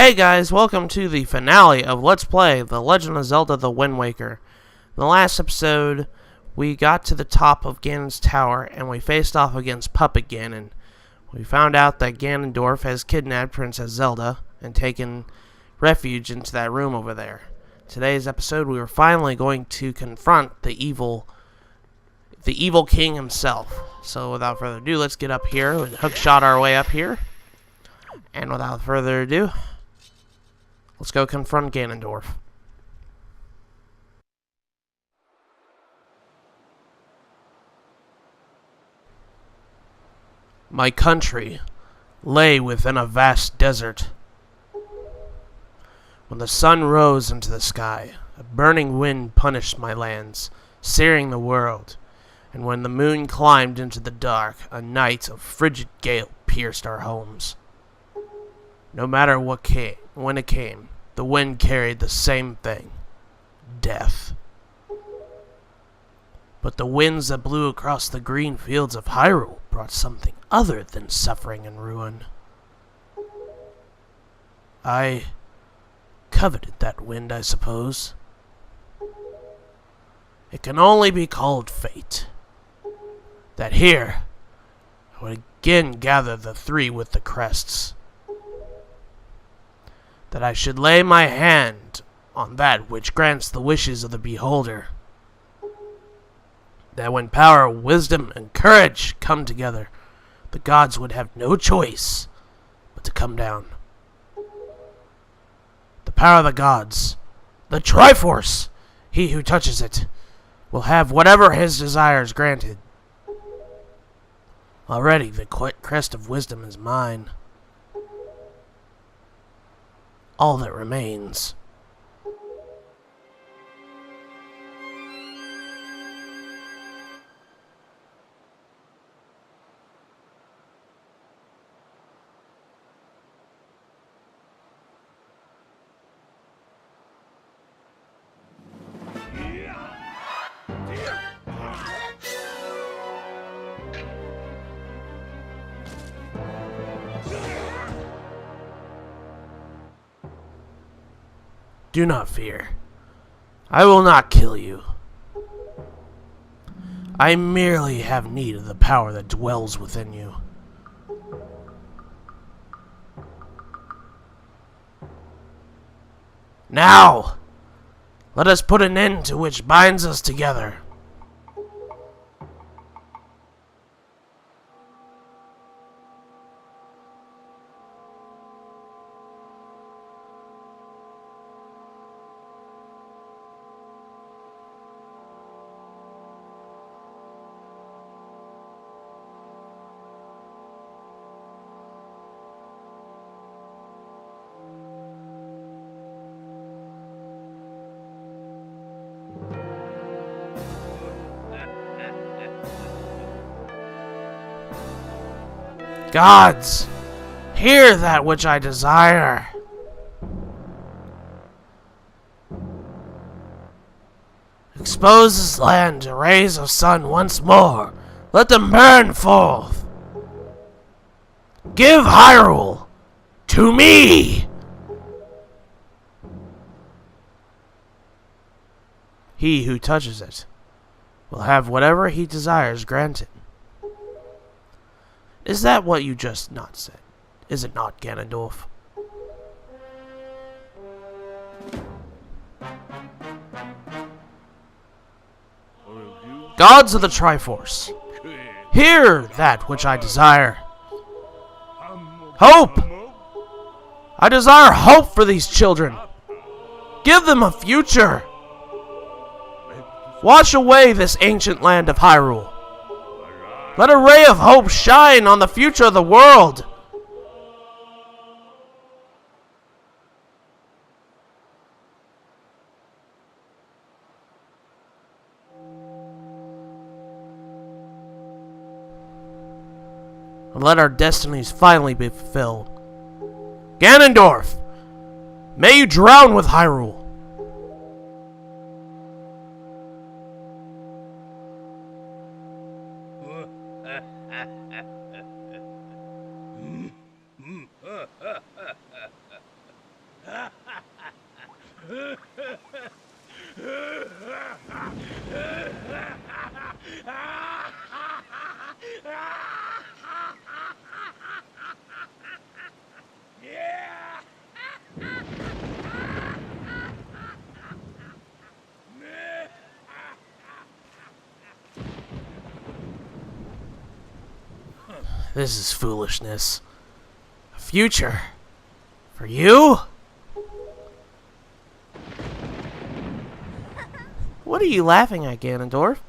Hey guys, welcome to the finale of Let's Play The Legend of Zelda The Wind Waker. In the last episode, we got to the top of Ganon's tower and we faced off against Puppet Ganon. We found out that Ganondorf has kidnapped Princess Zelda and taken refuge into that room over there. Today's episode, we were finally going to confront the evil king himself. So without further ado, let's get up here and hookshot our way up here. And without further ado, let's go confront Ganondorf. My country lay within a vast desert. When the sun rose into the sky, a burning wind punished my lands, searing the world. And when the moon climbed into the dark, a night of frigid gale pierced our homes. No matter when it came, the wind carried the same thing: death. But the winds that blew across the green fields of Hyrule brought something other than suffering and ruin. I coveted that wind, I suppose. It can only be called fate. That here, I would again gather the three with the crests. That I should lay my hand on that which grants the wishes of the beholder. That when power, wisdom, and courage come together, the gods would have no choice but to come down. The power of the gods, the Triforce, he who touches it, will have whatever his desires granted. Already the crest of wisdom is mine. All that remains. Do not fear. I will not kill you. I merely have need of the power that dwells within you. Now, let us put an end to which binds us together. Gods, hear that which I desire. Expose this land to rays of sun once more. Let them burn forth. Give Hyrule to me. He who touches it will have whatever he desires granted. Is that what you just not said? Is it not, Ganondorf? Gods of the Triforce, hear that which I desire. Hope! I desire hope for these children. Give them a future. Wash away this ancient land of Hyrule. Let a ray of hope shine on the future of the world. And let our destinies finally be fulfilled. Ganondorf, may you drown with Hyrule. This is foolishness. A future? For you? What are you laughing at, Ganondorf?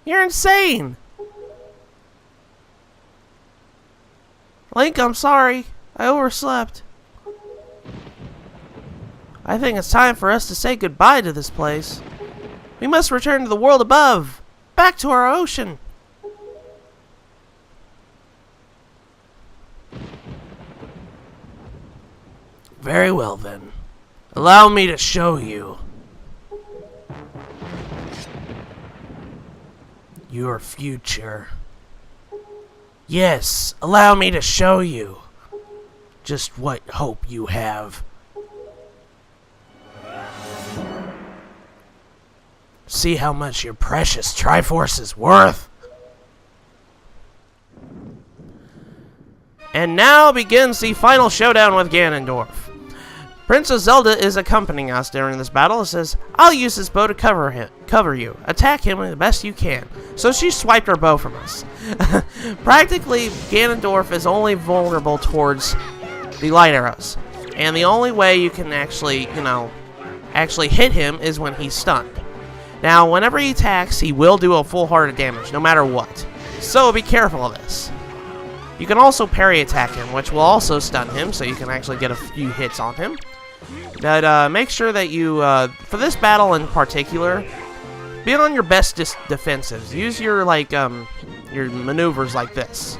You're insane! Link, I'm sorry. I overslept. I think it's time for us to say goodbye to this place. We must return to the world above. Back to our ocean. Very well then. Allow me to show you your future. Yes, allow me to show you just what hope you have. See how much your precious Triforce is worth. And now begins the final showdown with Ganondorf. Princess Zelda is accompanying us during this battle. It says, I'll use this bow to cover you. Attack him the best you can. So she swiped her bow from us. Practically, Ganondorf is only vulnerable towards the light arrows. And the only way you can actually hit him is when he's stunned. Now, whenever he attacks, he will do a full heart of damage, no matter what. So be careful of this. You can also parry attack him, which will also stun him, so you can actually get a few hits on him. But make sure that you, for this battle in particular, be on your best defensives. Use your, your maneuvers like this.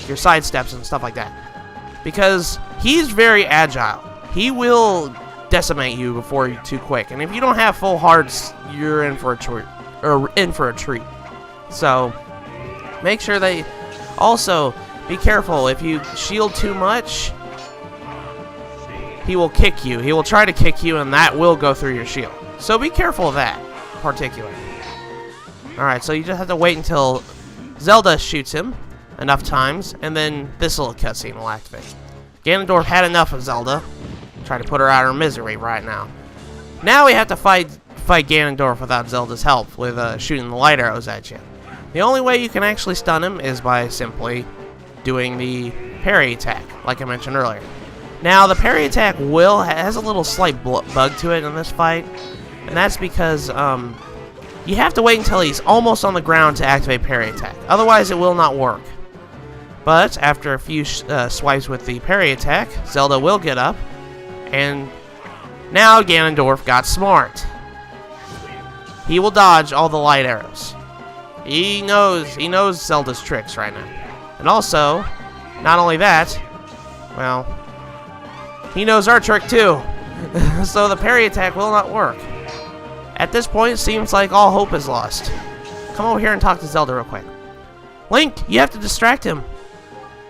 Your side steps and stuff like that. Because he's very agile. He will decimate you before you're too quick. And if you don't have full hearts, you're in for a treat. So, make sure that also be careful. If you shield too much, he will kick you. He will try to kick you, and that will go through your shield. So be careful of that, in particular. Alright, so you just have to wait until Zelda shoots him enough times, and then this little cutscene will activate. Ganondorf had enough of Zelda. Try to put her out of her misery right now. Now we have to fight Ganondorf without Zelda's help, with shooting the light arrows at you. The only way you can actually stun him is by simply doing the parry attack, like I mentioned earlier. Now, the parry attack has a little slight bug to it in this fight, and that's because you have to wait until he's almost on the ground to activate parry attack. Otherwise, it will not work. But after a few swipes with the parry attack, Zelda will get up, and now Ganondorf got smart. He will dodge all the light arrows. He knows Zelda's tricks right now. And also, not only that, well, he knows our trick too. So the parry attack will not work. At this point, it seems like all hope is lost. Come over here and talk to Zelda real quick. Link, you have to distract him.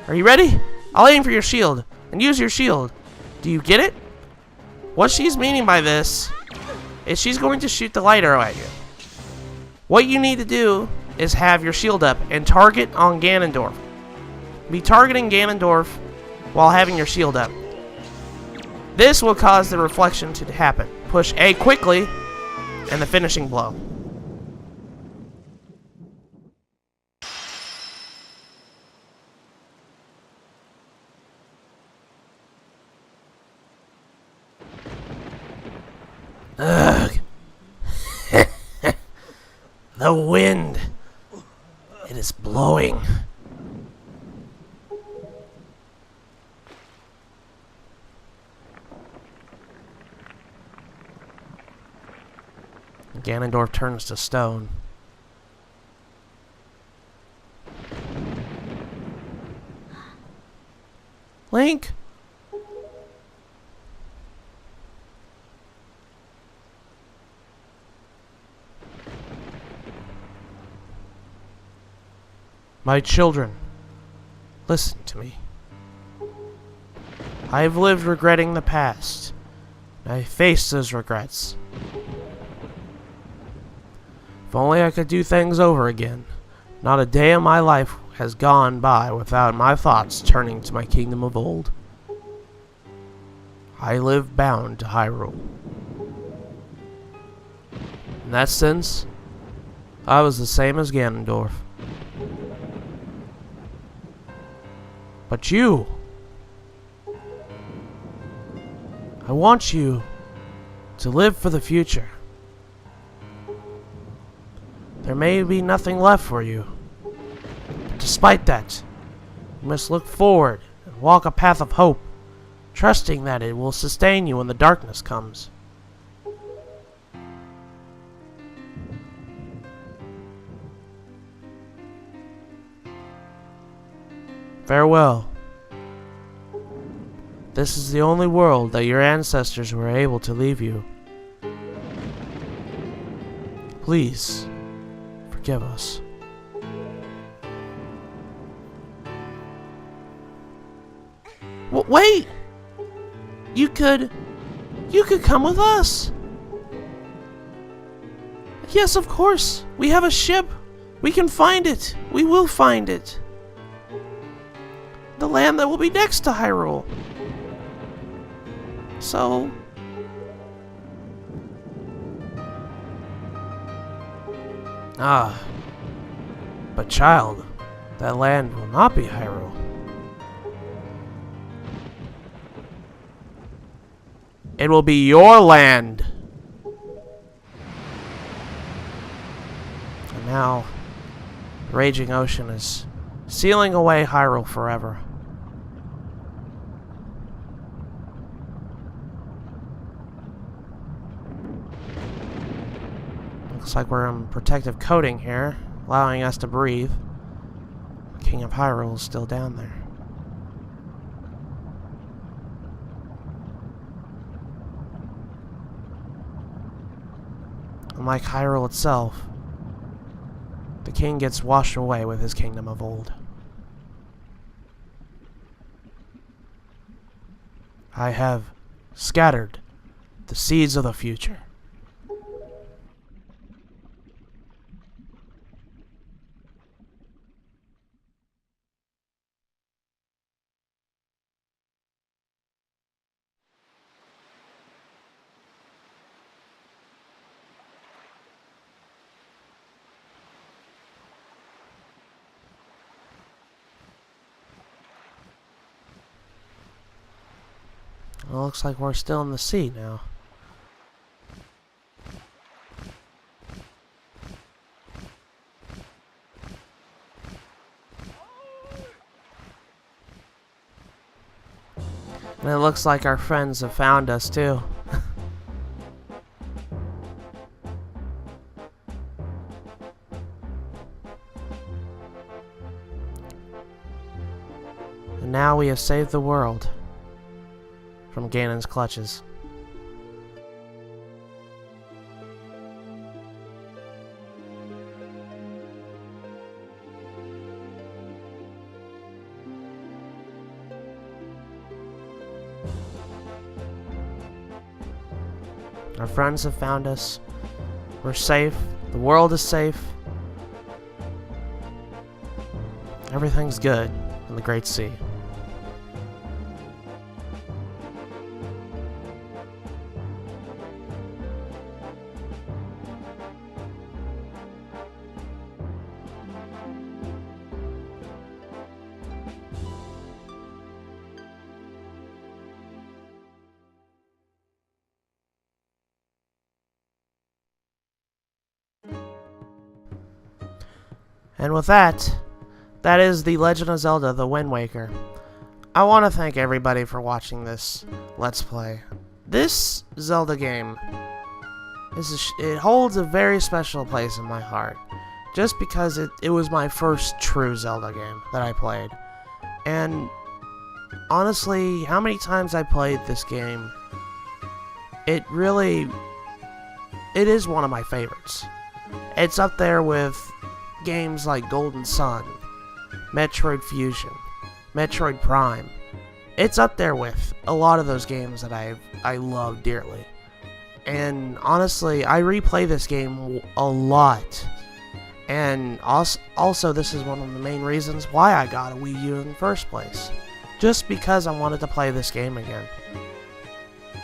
Are you ready? I'll aim for your shield, and use your shield. Do you get it? What she's meaning by this is she's going to shoot the light arrow at you. What you need to do is have your shield up and target on Ganondorf. Be targeting Ganondorf while having your shield up. This will cause the reflection to happen. Push A quickly, and the finishing blow. Ugh. The wind. It is blowing. Ganondorf turns to stone. Link? My children, listen to me. I have lived regretting the past. I face those regrets. If only I could do things over again. Not a day of my life has gone by without my thoughts turning to my kingdom of old. I live bound to Hyrule. In that sense, I was the same as Ganondorf. But you... I want you to live for the future. There may be nothing left for you. But despite that, you must look forward and walk a path of hope, trusting that it will sustain you when the darkness comes. Farewell. This is the only world that your ancestors were able to leave you. Please, forgive us. Wait! You could come with us. Yes, of course. We have a ship. We can find it. We will find it. The land that will be next to Hyrule. So... But child, that land will not be Hyrule. It will be your land. And now, the raging ocean is sealing away Hyrule forever. Looks like we're in protective coating here, allowing us to breathe. King of Hyrule is still down there. Unlike Hyrule itself, the king gets washed away with his kingdom of old. I have scattered the seeds of the future. Well, looks like we're still in the sea now. And it looks like our friends have found us too. And now we have saved the world from Ganon's clutches. Our friends have found us. We're safe. The world is safe. Everything's good in the Great Sea. And with that, that is The Legend of Zelda: The Wind Waker. I want to thank everybody for watching this Let's Play. This Zelda game, it holds a very special place in my heart. Just because it was my first true Zelda game that I played. And honestly, how many times I played this game, it is one of my favorites. It's up there with games like Golden Sun, Metroid Fusion, Metroid Prime. It's up there with a lot of those games that I love dearly. And honestly, I replay this game a lot. And also this is one of the main reasons why I got a Wii U in the first place. Just because I wanted to play this game again.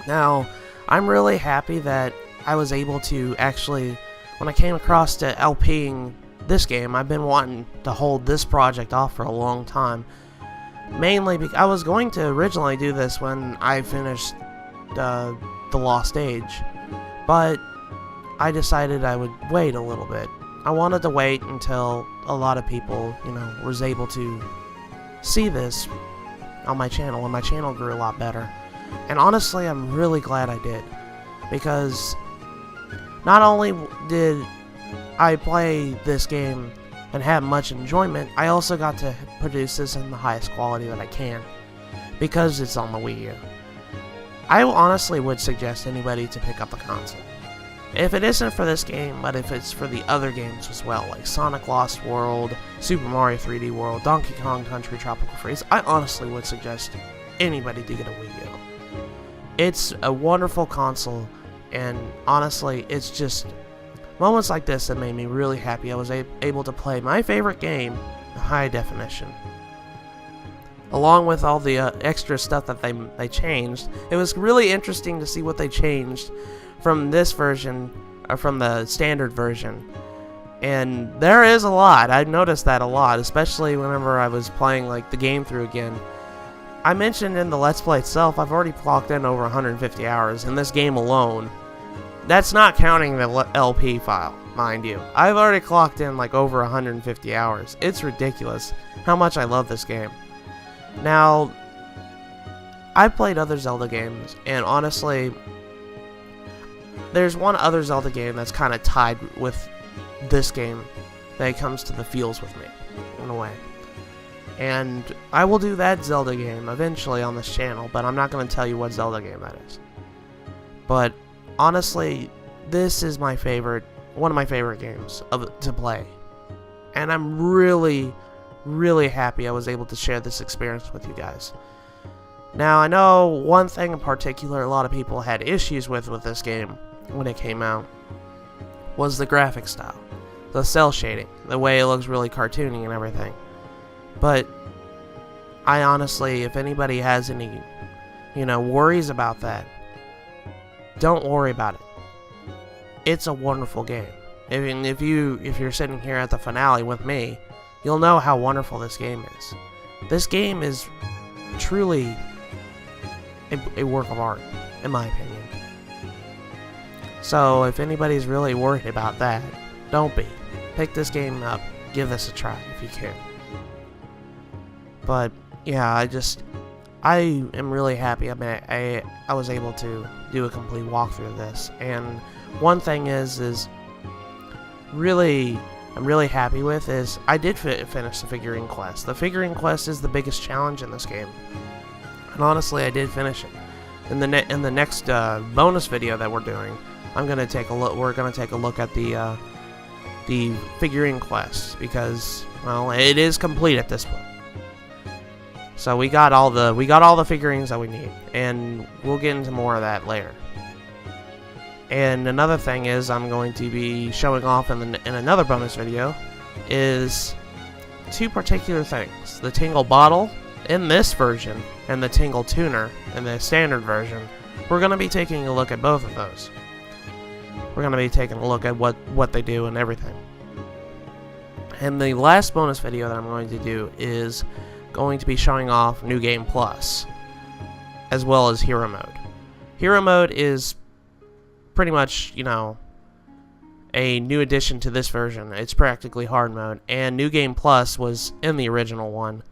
Now, I'm really happy that I was able to actually, when I came across to LPing this game, I've been wanting to hold this project off for a long time. Mainly because I was going to originally do this when I finished The Lost Age, but I decided I would wait a little bit. I wanted to wait until a lot of people, was able to see this on my channel, and my channel grew a lot better. And honestly, I'm really glad I did, because not only did I play this game and have much enjoyment, I also got to produce this in the highest quality that I can, because it's on the Wii U. I honestly would suggest anybody to pick up a console. If it isn't for this game, but if it's for the other games as well, like Sonic Lost World, Super Mario 3D World, Donkey Kong Country Tropical Freeze, I honestly would suggest anybody to get a Wii U. It's a wonderful console, and honestly, it's just moments like this that made me really happy. I was able to play my favorite game in high definition. Along with all the extra stuff that they changed, it was really interesting to see what they changed from this version, or from the standard version. And there is a lot. I noticed that a lot, especially whenever I was playing like the game through again. I mentioned in the Let's Play itself, I've already clocked in over 150 hours in this game alone. That's not counting the LP file, mind you. I've already clocked in like over 150 hours. It's ridiculous how much I love this game. Now, I've played other Zelda games, and honestly, there's one other Zelda game that's kind of tied with this game that comes to the feels with me, in a way. And I will do that Zelda game eventually on this channel, but I'm not going to tell you what Zelda game that is. But honestly, this is my favorite, one of my favorite games to play. And I'm really, really happy I was able to share this experience with you guys. Now, I know one thing in particular a lot of people had issues with this game when it came out was the graphic style, the cell shading, the way it looks really cartoony and everything. But I honestly, if anybody has any, worries about that, don't worry about it. It's a wonderful game. I mean, if you're sitting here at the finale with me, you'll know how wonderful this game is. This game is truly a work of art, in my opinion. So, if anybody's really worried about that, don't be. Pick this game up. Give this a try if you can. But, yeah, I am really happy. I mean, I was able to do a complete walkthrough of this. And one thing is really, I'm really happy with is I did finish the figurine quest. The figurine quest is the biggest challenge in this game. And honestly, I did finish it. In the next bonus video that we're doing, we're gonna take a look at the figurine quest, because, well, it is complete at this point. So we got all the figurines that we need, and we'll get into more of that later. And another thing is I'm going to be showing off in another bonus video is two particular things: the Tingle Bottle in this version and the Tingle Tuner in the standard version. We're going to be taking a look at both of those. We're going to be taking a look at what they do and everything. And the last bonus video that I'm going to do is going to be showing off New Game Plus, as well as Hero Mode. Hero Mode is pretty much, a new addition to this version. It's practically hard mode, and New Game Plus was in the original one.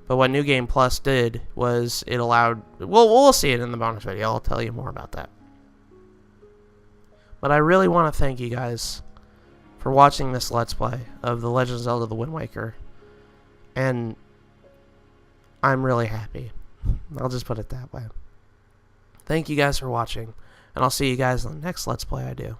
But what New Game Plus did was it allowed... Well, we'll see it in the bonus video. I'll tell you more about that. But I really want to thank you guys for watching this Let's Play of The Legend of Zelda: The Wind Waker. And I'm really happy. I'll just put it that way. Thank you guys for watching, and I'll see you guys in the next Let's Play I do.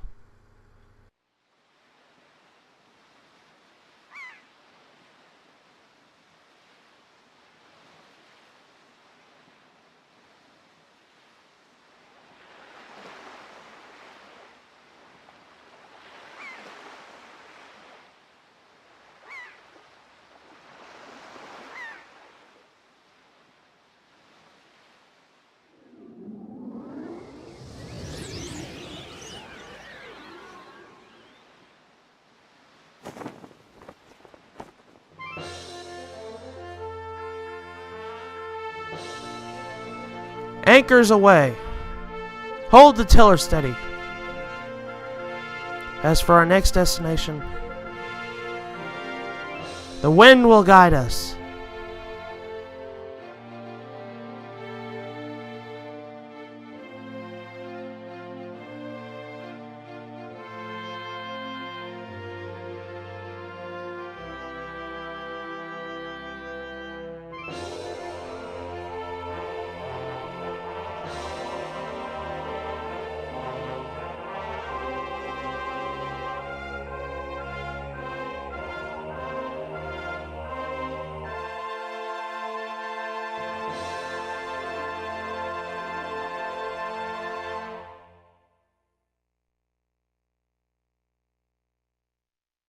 Anchors away. Hold the tiller steady. As for our next destination, the wind will guide us.